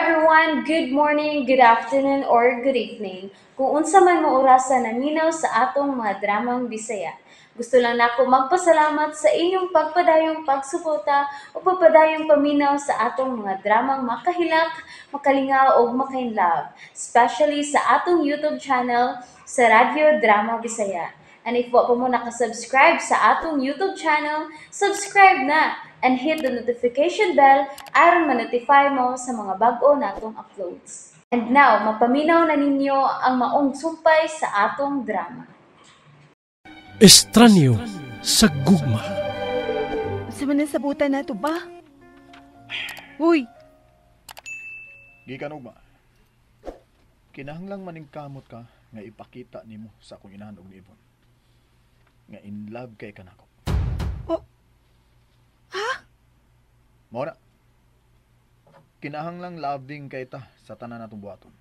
everyone, good morning, good afternoon, or good evening. Kung unsa man mo orasan naminaw sa atong mga dramang Bisaya. Gusto lang nako magpasalamat sa inyong pagpadayong pagsuporta o pagpadayong paminaw sa atong mga dramang makahilak, makalingaw o makainlove, especially sa atong YouTube channel sa Radyo Drama Bisaya. And if wa pa mo nakasubscribe sa atong YouTube channel, subscribe na and hit the notification bell aron ma-notify mo sa mga bag-o natong uploads. And now, mapaminaw na ninyo ang maong sumpay sa atong drama. Estranyo sa gugma. Sa manasabutan na to ba? Uy! Gikan ugma. Kinahanglang maning kamot ka nga ipakita nimo sa akong inahan og niibon. Nga in love kay kanako. Oh. Ha? Mao na. Kinahanglang loving kay ta sa tanan natong buhaton.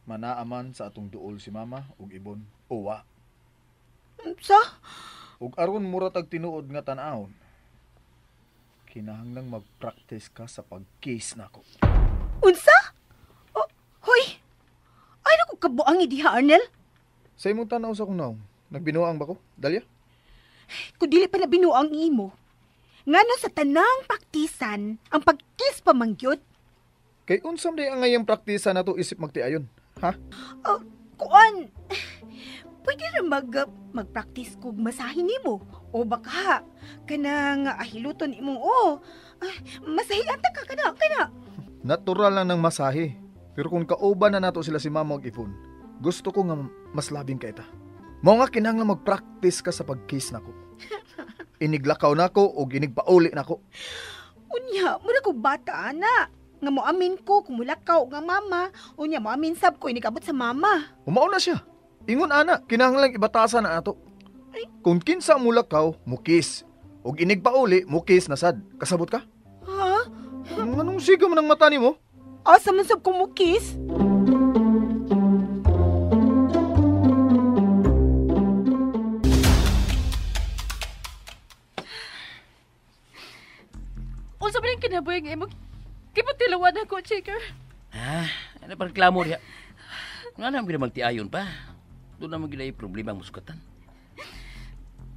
Manaaman sa atong duol si mama ug ibon uwa. Sa? Ug aron mura tag tinuod nga tan-awon. Kinahanglang mag-practice ka sa pag-kiss nako. Unsa? Oh, hoy! Ay naku kabuang idiha, Arnel. Sa imong tanaw sa akong naong, nagbinuang ba ko? Dalia? Kung dili pa na binuang imo. Ngano sa tanang paktisan, ang pag-kiss pa mangyod? Kay unsam day ang ngayong praktisa na to isip magtiayon? Ha? Kuan, pwede na mag-practice kog masahin nimo. O baka, kanang ahiluton imong masahian ta ka kana. Natural lang ng masahe. Pero kung kauban na nato sila si mama ug ipon, gusto ko nga mas labing kay ta. Mao nga kinahanglan mag-practice ka sa pag-kiss nako. Iniglakaw nako o inigpauli nako. Unya, mura ko bata ana. Nga mo amin ko kumulakaw nga mama. Unya mo amin sab ko inikabot sa mama. Umao na siya. Ingon ana, kinahanglan ibatasan na ato. Kung kinsa mulakaw, mukis. Og inigpauli, mukis na sad. Kasabot ka? Ha? Anong sigaw man ang mata nimo? Asa man sab ko mukis? Unsa ba yung kinabuhi nga imong kipatilawan ako, Shaker? Ano pa reklamo diha? Nga naman ginamagtiayon pa. Doon naman ginay problema ang muskatan.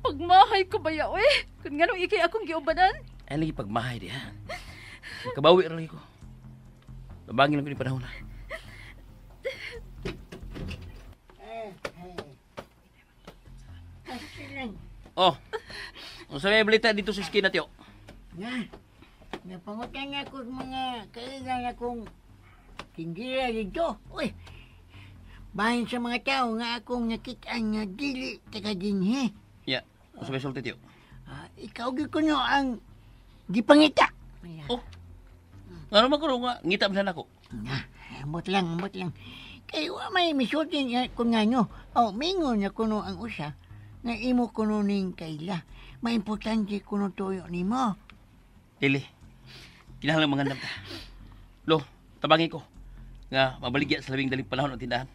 Pagmahay ko ba yaw eh? Kung nga nung ikay akong giubanan? Ay lagi pagmahay diha. Makabawi rin lagi ko. Babangin lang ko ni panahon na. Oh, unsa may balita dito sa esquina tiyo? Napangutan ako mga kailan akong kingira dito. Uy, bahin sa mga tao nga akong nakitaan nga dili taga-dinhi. Ya, unsa may sulti tiyo? Ikaw gikuno ang gipangita. Oh, nga naman ko nga, ngita mo sana ako. Ambot lang. Kaya may misultin kung nga nyo. Mingon na kuno ang usa na imo kuno ning kaila. Maimportante kuno tuyo ni mo. Dili, kinahanglan mangandam ta. Lo, tabangin ko. Nga, mabaligya sa labing daling panahon ng tindahan.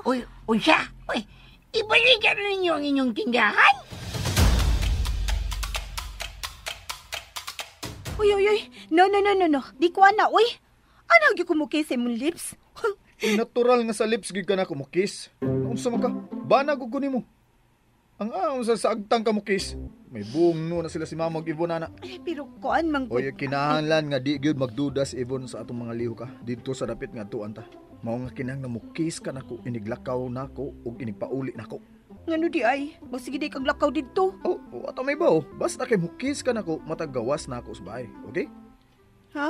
Uy, unsa? Uy, ibalikan ninyo ang inyong tindahan? Uy. No. Di ko ana, uy. Ano gyud ko mukis sa imong lips? Natural nga sa lips gid ka na kumukis. Unsa man ka? Bana gud ko nimo. Ang sa saagtang ka mukis. May buong no na sila si mama ug ibon ana. Pero kuan man Oy, kinahanglan nga di gyud magduda si ibon sa atong mga liho ka dito sa dapit nga tuan ta. Mao nga kinahanglan mukis ka nako, iniglakaw nako ug inigpauli nako. ngano di ay? Magsige di kag lakaw didto. Ato may bao. Basta kay mukis ka nako, matagawas nako sa bahay. Okay? Ha?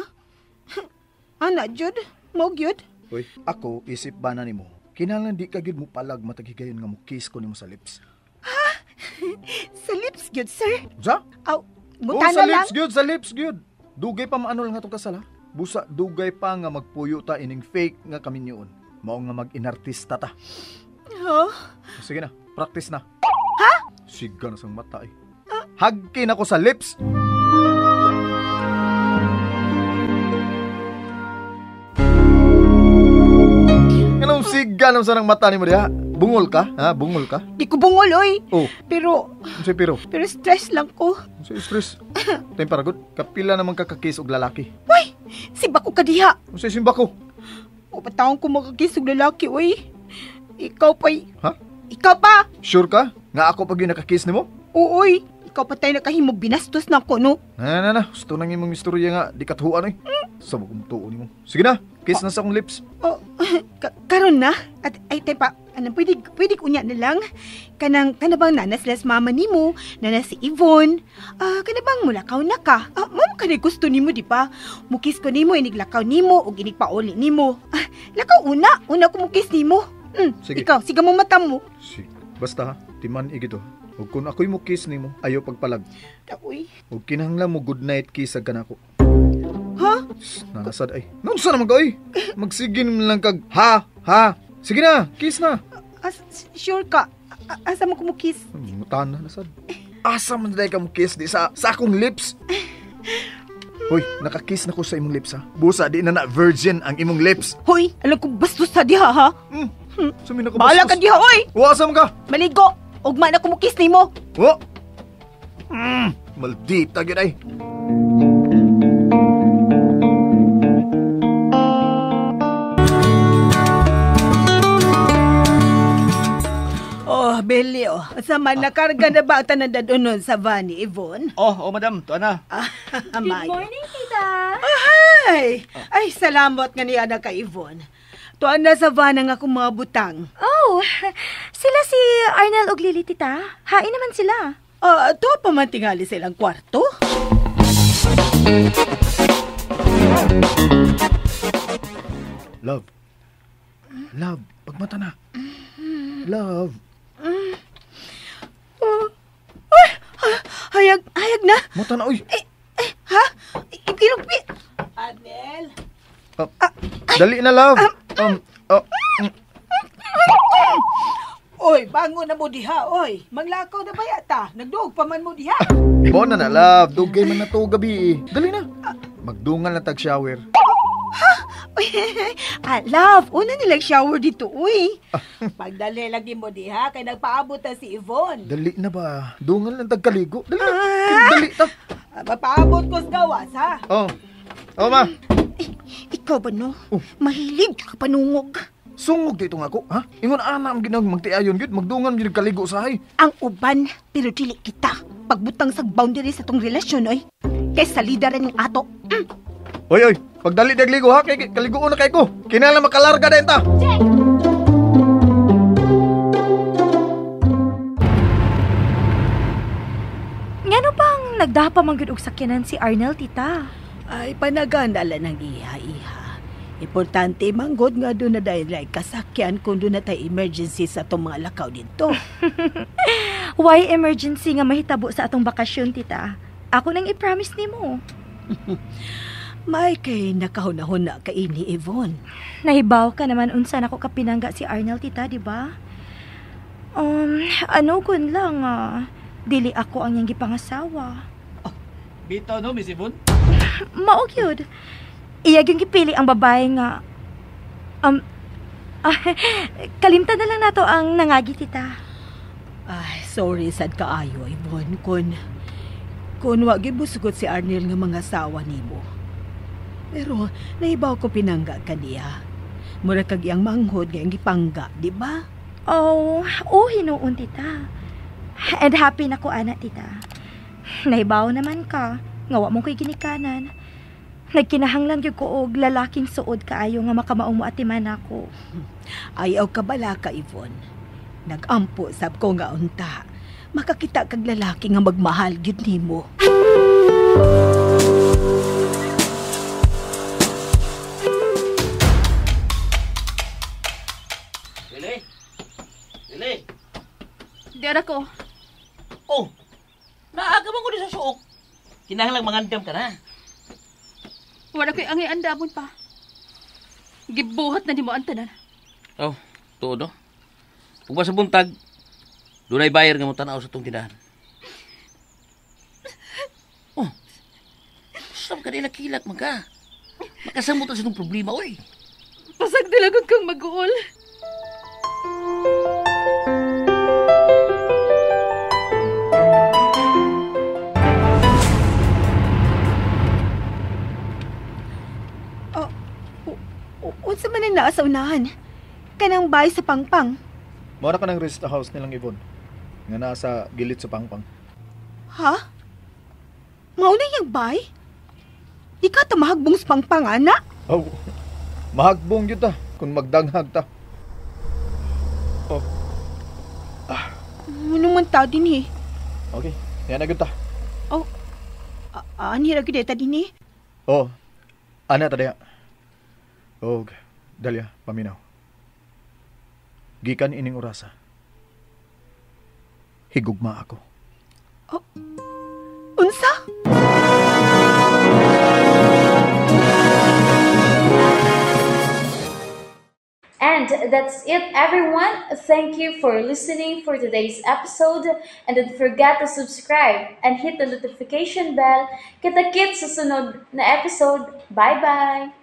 Ana jud? Mo gyud? Oy, ako isip ba na nimo? Kinahanglan di ka gyud mo palag matagigayon nga mukis ko nimo sa lips. Sa lips gyud, sir. Sa? Aw, Sa mutana lang. lips gyud, sa lips gyud. Dugay pa maano lang atong kasala. Busa dugay pa nga magpuyo ta ining fake nga kaminyoon. Mao nga mag-inartista ta. Ha? Sige na, practice na. Ha? Siga na sang mata eh. Hagkin ako sa lips. Anong siga naman sa nang mata ni mo diha? Bungol ka? Ha? Bungol ka? Di ko bungol, oy. Oh, Pero unsay pero? stress lang ko. Unsay stress? Time paragot, kapila naman kakakis og lalaki. Uy, si Bako ka diha. Unsay simba ko? O patawang ko makakis og lalaki, oy. Ikaw pa'y... Ha? Ikaw pa? Sure ka? Nga ako pag yung nakakis nimo? Uy, ikaw pa tayo nakahimo binastos na ko, no? Na. Gusto nang imong istorya nga, di katuhuan eh. Sa kong tuon mo. Sige na, kiss na sa akong lips. Oh, karon na? At ay tay pa, pwede kunya na lang. Kanabang nanas las mama nimo, nanas si Yvonne. Kanabang mulakaw na ka. Ma'am, kanay gusto nimo, di pa? Mukis ko nimo, iniglakaw nimo, o inigpauli nimo. Lakaw una ko mukis nimo. Sige. Ikaw, siga mo mata mo. Sige. Basta ha, timan igito. Ug kung ako'y mo kiss nimo, ayaw pagpalag. Uy. Ug kinahanglan mo good night kiss ag kanako. Ha? Nanasad ay. Nunsa naman ka oy? Magsigin mo lang kag ha. Sige na, kiss na. Sure ka? Asa mo ko mukis? Mutan na nasad. Asa man dai ka mo kiss di sa akong lips. Hoy, nakakiss na ko sa imong lips ha. Busa di na virgin ang imong lips. Hoy, alam ko bastos sa diha, ha? Sumi na ko Bahala ka diha, oy! Wasam ka. Maligo! Ugma na ko mukis nimo. Oh. Maldita gyud ay. Oh, Beli, oh. Sama nakarga na ba ang tanan dadonon sa van ni Yvonne? Oh, madam, tuwa na. Good Morning, tita. Ay, salamat nga niya na kay Yvonne. Tuan na sa van ang akong mga butang. Oh, sila si Arnel ug Lily, tita. Hain naman sila. Tuwa pa man tingali silang kwarto. Love, pagmata na. Love. Hayag na. Mata na, oy. Ha? Ipinugpi. Arnel. Dali na, love. Oy, bango na mo diha, oy. Maglakaw na ba yata? Nagduog pa man mo diha. Mo na, love. Dugay man na to gabi. Dali na. Magdungan na tag-shower. Love, una nilang shower dito, uy. Pagdali lagi mo diha, kay nagpaabot na si Yvonne. Dali na ba? Dungan lang tagkaligo. Dali na. Dali ta. Mapaabot ko sa gawas, ha? Oh, ma. Ikaw ba, no? Mahilig ka panungog. Sungog dito nga ako, ha? Ingon ana ang ginag magtiayon gyud, magdungan gyud kaligo sa hay. Ang uban, pero dili kita. Pagbutang sa boundary sa tong relasyon, oy. Kay sa lidaran ng ato. Oy, pagdali dagligo ha, kay kaligo na kay ko. Kinala makalarga din ta. Ngano bang nagdapa man gyud og sakyanan si Arnel, tita? Ay, panagandala ng iha-iha. Importante manggod nga doon na dahil kasakyan kung doon na tayo emergency sa itong mga lakaw dito. Why emergency nga mahitabo sa atong bakasyon, tita? Ako nang i-promise nimo. May kay nakahunahon na kay ni Yvonne. Nahibaw ka naman unsa nako kapinangga si Arnel, tita, di ba? Ano kun lang, dili ako ang iyang gipangasawa. Bitaw no, Miss Yvonne? Mao gyud. Iya yung gipili ang babae nga kalimtan na lang nato ang nangagi, tita. Ay, sorry sad kaayo, Yvonne. Kung wag gibusugot si Arnel nga mga asawa nimo. Pero nahibaw ko pinangga ka niya. Mura kag iyang manghod nga iyang gipangga, di ba? Oh, hinuon, tita. And happy na ko, ana, tita. Nahibaw naman ka. Nga wa mo ko'y ginikanan. Nagkinahanglan gyud ko og lalaking suod kaayo nga makamaong mo atiman ako. Ayaw ka bala ka, Yvonne. Nagampo sab ko nga unta. Makakita kag lalaki nga magmahal gyud nimo. Lili. Di ko. Oh, naaga man ko di sa suok. Kinahanglang mangandam ka na. Wala ko'y angi andamon pa. Gibuhat na di mo ang tanan. Oh, tuod no? Kung ba sa buntag, doon ay bayar nga mo tanaw sa itong tindahan. Oh, saan ka nila kilak man ka? Makasamot sa itong problema, oy. Pasag dilagot kang mag-uol. Unsa man ang naa sa unahan? Kanang bahay sa Pangpang. Mora ka ng rest house nilang Yvonne. Nga nasa gilid sa Pangpang. Ha? Mauna yung bahay? Di ka tamahagbong sa Pangpang, ana? Oh, mahagbong yun ta kung magdanghag ta. Oh, Ano man ta din eh? okay. Yan na yun ta. Oh, ani ra gid ta din eh? Oh, ana ta daya. Oh, Dalia, paminaw. Gikan ining orasa. Higugma ako. Unsa? And that's it, everyone. Thank you for listening for today's episode. And don't forget to subscribe and hit the notification bell. Kita-kits sa sunod na episode. Bye-bye!